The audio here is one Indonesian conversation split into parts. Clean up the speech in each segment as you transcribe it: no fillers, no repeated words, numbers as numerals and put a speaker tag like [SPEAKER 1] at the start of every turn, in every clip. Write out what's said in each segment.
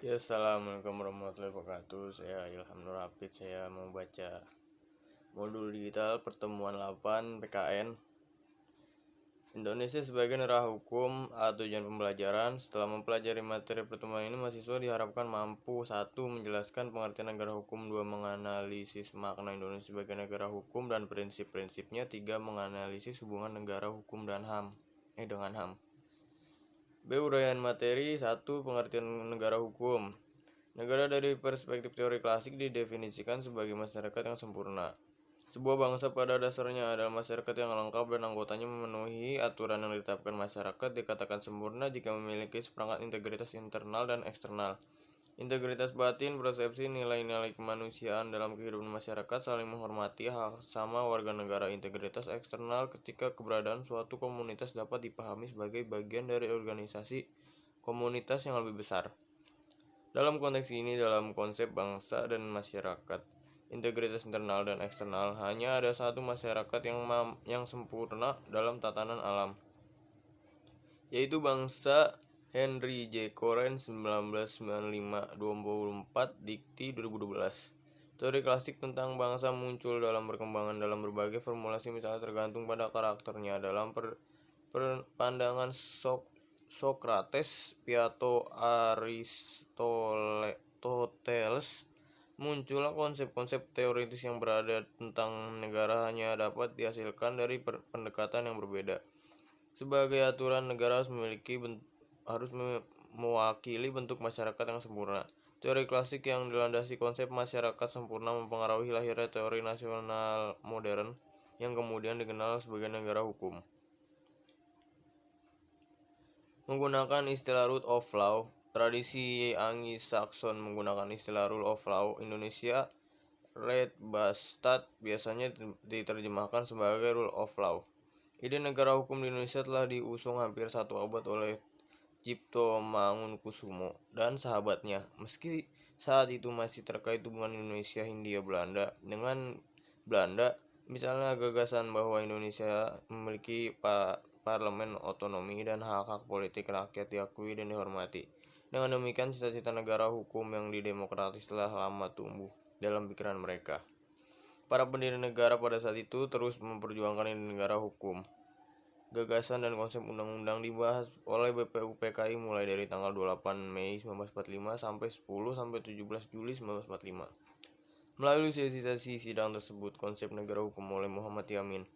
[SPEAKER 1] Ya, assalamualaikum warahmatullahi wabarakatuh. Saya Ilham Nur Hafid. Saya mau baca modul digital pertemuan 8 PKN. Indonesia sebagai negara hukum. Tujuan pembelajaran. Setelah mempelajari materi pertemuan ini, mahasiswa diharapkan mampu: 1. Menjelaskan pengertian negara hukum. 2. Menganalisis makna Indonesia sebagai negara hukum dan prinsip-prinsipnya. 3. Menganalisis hubungan negara hukum dan dengan HAM. B. Uraian materi. 1. Pengertian negara hukum. Negara dari perspektif teori klasik didefinisikan sebagai masyarakat yang sempurna. Sebuah bangsa pada dasarnya adalah masyarakat yang lengkap dan anggotanya memenuhi aturan yang ditetapkan. Masyarakat dikatakan sempurna jika memiliki seperangkat integritas internal dan eksternal. Integritas batin, persepsi, nilai-nilai kemanusiaan dalam kehidupan masyarakat, saling menghormati hak sama warga negara. Integritas eksternal ketika keberadaan suatu komunitas dapat dipahami sebagai bagian dari organisasi komunitas yang lebih besar. Dalam konteks ini, dalam konsep bangsa dan masyarakat, integritas internal dan eksternal, hanya ada satu masyarakat yang sempurna dalam tatanan alam, yaitu bangsa. Henry J. Coren 1995-24 Dikti 2012. Teori klasik tentang bangsa muncul dalam perkembangan dalam berbagai formulasi, misalnya tergantung pada karakternya. Dalam pandangan Sokrates, Plato, Aristoteles, muncullah konsep-konsep teoritis yang berada tentang negara hanya dapat dihasilkan dari pendekatan yang berbeda. Sebagai aturan, negara harus mewakili bentuk masyarakat yang sempurna. Teori klasik yang dilandasi konsep masyarakat sempurna mempengaruhi lahirnya teori nasional modern yang kemudian dikenal sebagai negara hukum. Menggunakan istilah rule of law, tradisi Anglo-Saxon menggunakan istilah rule of law. Indonesia, Rechtsstaat biasanya diterjemahkan sebagai rule of law. Ide negara hukum di Indonesia telah diusung hampir satu abad oleh Cipto Mangunkusumo dan sahabatnya. Meski saat itu masih terkait hubungan Indonesia Hindia Belanda dengan Belanda, misalnya gagasan bahwa Indonesia memiliki parlemen otonomi dan hak-hak politik rakyat diakui dan dihormati. Dengan demikian, cita-cita negara hukum yang didemokratis telah lama tumbuh dalam pikiran mereka. Para pendiri negara pada saat itu terus memperjuangkan negara hukum. Gagasan dan konsep undang-undang dibahas oleh BPUPKI mulai dari tanggal 28 Mei 1945 sampai 10-17 Juli 1945. Melalui sesi-sesi sidang tersebut, konsep negara hukum oleh Muhammad Yamin.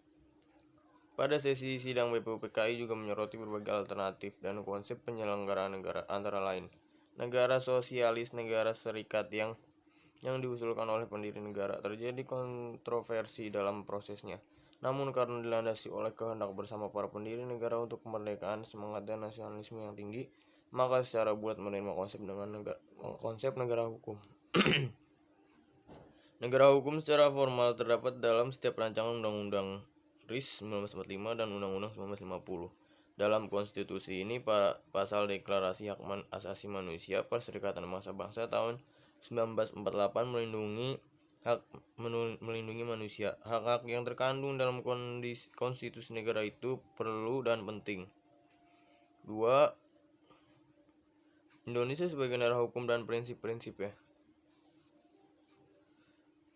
[SPEAKER 1] Pada sesi sidang, BPUPKI juga menyoroti berbagai alternatif dan konsep penyelenggaraan negara, antara lain negara sosialis, negara serikat yang diusulkan oleh pendiri negara. Terjadi kontroversi dalam prosesnya. Namun karena dilandasi oleh kehendak bersama para pendiri negara untuk kemerdekaan, semangat dan nasionalisme yang tinggi, maka secara bulat menerima konsep negara hukum. Negara hukum secara formal terdapat dalam setiap rancangan undang-undang RIS 1945 dan Undang-Undang 1950. Dalam konstitusi ini, pasal Deklarasi Hak Asasi Manusia Perserikatan Bangsa-Bangsa tahun 1948 melindungi manusia. Hak-hak yang terkandung dalam konstitusi negara itu perlu dan penting. 2. Indonesia sebagai negara hukum dan prinsip-prinsipnya.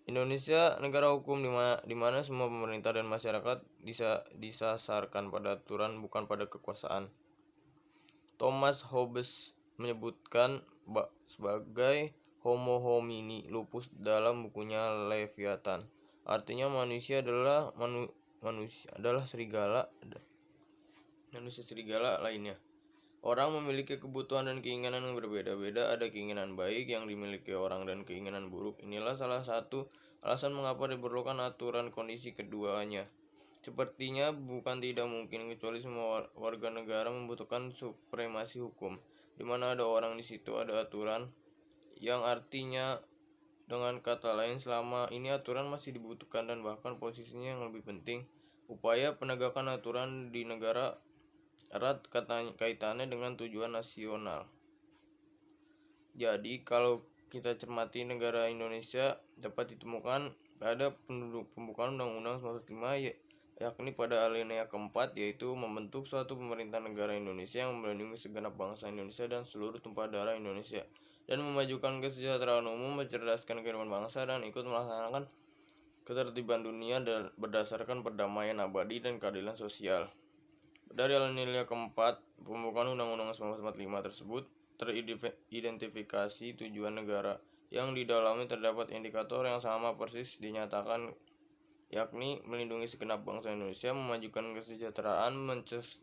[SPEAKER 1] Indonesia negara hukum di mana semua pemerintah dan masyarakat disasarkan pada aturan, bukan pada kekuasaan. Thomas Hobbes menyebutkan sebagai homo homini lupus dalam bukunya Leviathan. Artinya manusia adalah manusia serigala lainnya. Orang memiliki kebutuhan dan keinginan yang berbeda-beda. Ada keinginan baik yang dimiliki orang dan keinginan buruk. Inilah salah satu alasan mengapa diperlukan aturan kondisi keduanya. Sepertinya bukan tidak mungkin, kecuali semua warga negara membutuhkan supremasi hukum. Di mana ada orang, di situ ada aturan. Yang artinya, dengan kata lain, selama ini aturan masih dibutuhkan dan bahkan posisinya yang lebih penting, upaya penegakan aturan di negara erat kaitannya dengan tujuan nasional. Jadi kalau kita cermati negara Indonesia dapat ditemukan pada pembukaan Undang-Undang 1945, yakni pada alinea keempat, yaitu membentuk suatu pemerintah negara Indonesia yang melindungi segenap bangsa Indonesia dan seluruh tumpah darah Indonesia. dan memajukan kesejahteraan umum, mencerdaskan kehidupan bangsa, dan ikut melaksanakan ketertiban dunia dan berdasarkan perdamaian abadi dan keadilan sosial. Dari alinea keempat, pembukaan Undang-Undang 1945 tersebut teridentifikasi tujuan negara yang di dalamnya terdapat indikator yang sama persis dinyatakan, yakni melindungi segenap bangsa Indonesia, memajukan kesejahteraan,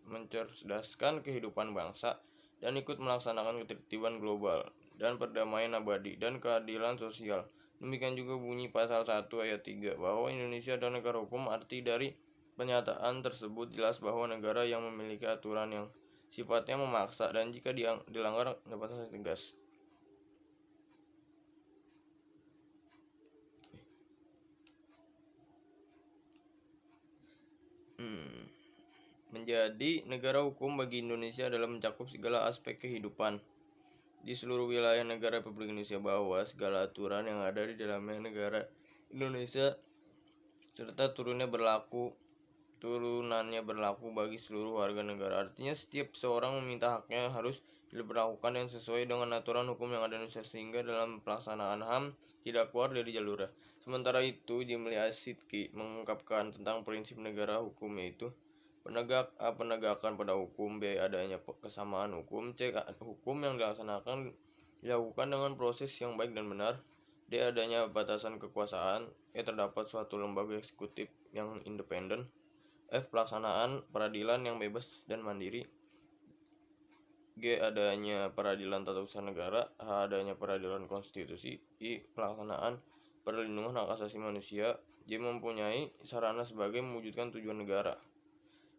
[SPEAKER 1] mencerdaskan kehidupan bangsa, dan ikut melaksanakan ketertiban global dan perdamaian abadi dan keadilan sosial. Demikian juga bunyi pasal 1 ayat 3 bahwa Indonesia adalah negara hukum. Arti dari pernyataan tersebut jelas bahwa negara yang memiliki aturan yang sifatnya memaksa dan jika dilanggar dapat sanksi tegas. Menjadi negara hukum bagi Indonesia adalah mencakup segala aspek kehidupan di seluruh wilayah negara Republik Indonesia, bahwa segala aturan yang ada di dalamnya negara Indonesia serta turunannya berlaku bagi seluruh warga negara. Artinya setiap seorang meminta haknya harus diberlakukan dan sesuai dengan aturan hukum yang ada di Indonesia, sehingga dalam pelaksanaan HAM tidak keluar dari jalurnya. Sementara itu, Jimli Asidki mengungkapkan tentang prinsip negara hukum, yaitu penegakan pada hukum, B. adanya kesamaan hukum, C. hukum yang dilakukan dengan proses yang baik dan benar, D. adanya batasan kekuasaan, E. terdapat suatu lembaga eksekutif yang independen, F. pelaksanaan peradilan yang bebas dan mandiri, G. adanya peradilan tata usaha negara, H. adanya peradilan konstitusi, I. pelaksanaan perlindungan hak asasi manusia, J. mempunyai sarana sebagai mewujudkan tujuan negara.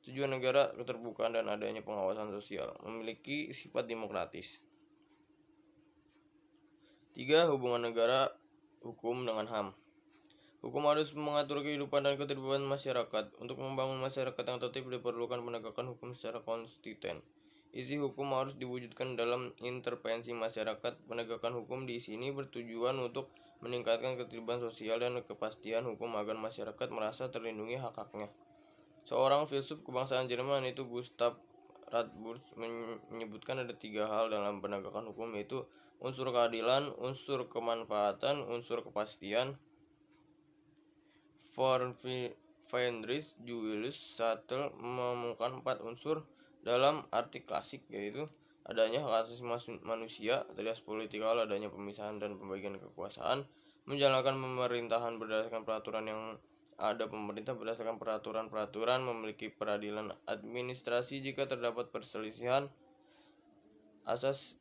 [SPEAKER 1] Tujuan negara, keterbukaan dan adanya pengawasan sosial, memiliki sifat demokratis. 3. Hubungan negara hukum dengan HAM. Hukum harus mengatur kehidupan dan ketertiban masyarakat. Untuk membangun masyarakat yang tertib diperlukan penegakan hukum secara konsisten. Isi hukum harus diwujudkan dalam intervensi masyarakat. Penegakan hukum di sini bertujuan untuk meningkatkan ketertiban sosial dan kepastian hukum agar masyarakat merasa terlindungi hak-haknya. Seorang filsuf kebangsaan Jerman, yaitu Gustav Radburs, menyebutkan ada 3 hal dalam penegakan hukum, yaitu unsur keadilan, unsur kemanfaatan, unsur kepastian. Friedrich Julius Sattel menemukan 4 unsur dalam arti klasik, yaitu adanya hak asasi manusia, trias politikal, adanya pemisahan dan pembagian kekuasaan, menjalankan pemerintahan berdasarkan peraturan yang ada, pemerintah berdasarkan peraturan-peraturan, memiliki peradilan administrasi jika terdapat perselisihan asas.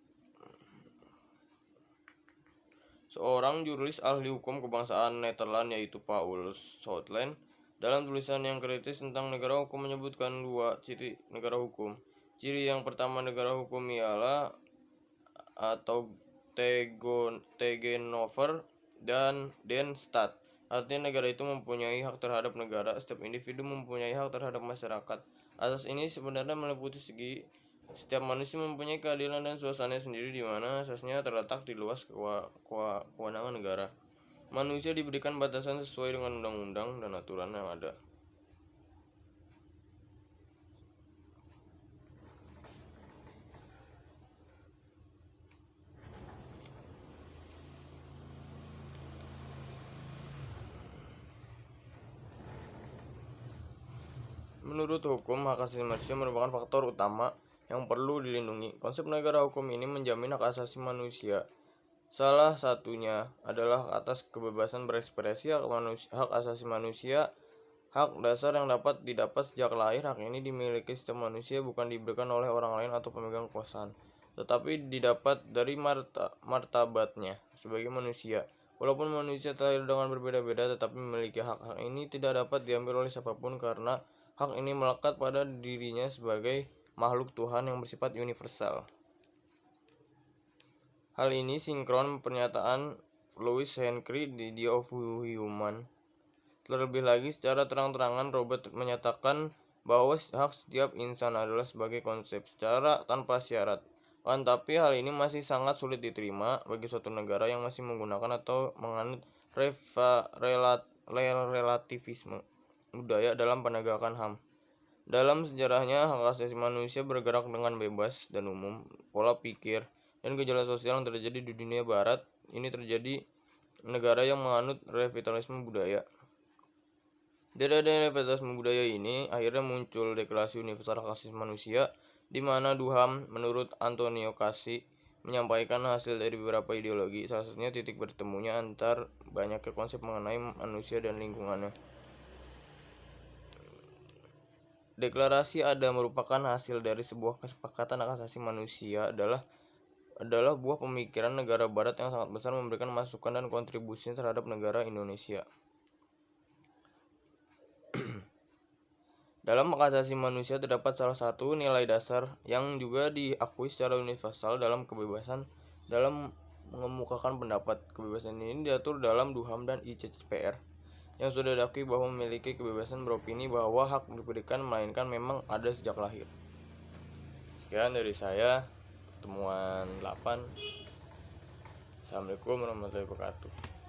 [SPEAKER 1] Seorang jurnalis ahli hukum kebangsaan Nederland, yaitu Paul Soutland, dalam tulisan yang kritis tentang negara hukum menyebutkan 2 ciri negara hukum. Ciri yang pertama negara hukum ialah atau Tegenover dan Den Staat. Artinya negara itu mempunyai hak terhadap negara, setiap individu mempunyai hak terhadap masyarakat. Asas ini sebenarnya meliputi segi setiap manusia mempunyai keadilan dan suasananya sendiri, di mana asasnya terletak di luas kewenangan negara. Manusia diberikan batasan sesuai dengan undang-undang dan aturan yang ada. Menurut hukum, hak asasi manusia merupakan faktor utama yang perlu dilindungi. Konsep negara hukum ini menjamin hak asasi manusia. Salah satunya adalah atas kebebasan berekspresi, hak asasi manusia, hak dasar yang dapat didapat sejak lahir. Hak ini dimiliki setiap manusia, bukan diberikan oleh orang lain atau pemegang kekuasaan, tetapi didapat dari martabatnya sebagai manusia. Walaupun manusia terlahir dengan berbeda-beda, tetapi memiliki hak-hak ini tidak dapat diambil oleh siapapun, karena hak ini melekat pada dirinya sebagai makhluk Tuhan yang bersifat universal. Hal ini sinkron pernyataan Louis Henry di The of Human. Terlebih lagi, secara terang-terangan Robert menyatakan bahwa hak setiap insan adalah sebagai konsep secara tanpa syarat. Kan tapi hal ini masih sangat sulit diterima bagi suatu negara yang masih menggunakan atau menganut relativisme budaya dalam penegakan HAM. Dalam sejarahnya, hak asasi manusia bergerak dengan bebas dan umum. Pola pikir dan gejala sosial yang terjadi di dunia barat ini terjadi negara yang menganut revitalisme budaya. Dari adanya revitalisme budaya ini, akhirnya muncul Deklarasi Universal Hak Asasi Manusia, di mana Duham menurut Antonio Cassi menyampaikan hasil dari beberapa ideologi, salah satunya titik bertemunya antar banyaknya konsep mengenai manusia dan lingkungannya. Deklarasi ada merupakan hasil dari sebuah kesepakatan hak asasi manusia adalah buah pemikiran negara barat yang sangat besar memberikan masukan dan kontribusi terhadap negara Indonesia. Dalam hak asasi manusia terdapat salah satu nilai dasar yang juga diakui secara universal dalam kebebasan dalam mengemukakan pendapat. Kebebasan ini diatur dalam Duham dan ICCPR yang sudah diakui bahwa memiliki kebebasan beropini bahwa hak berpendidikan melainkan memang ada sejak lahir. Sekian dari saya, pertemuan 8. Assalamualaikum warahmatullahi wabarakatuh.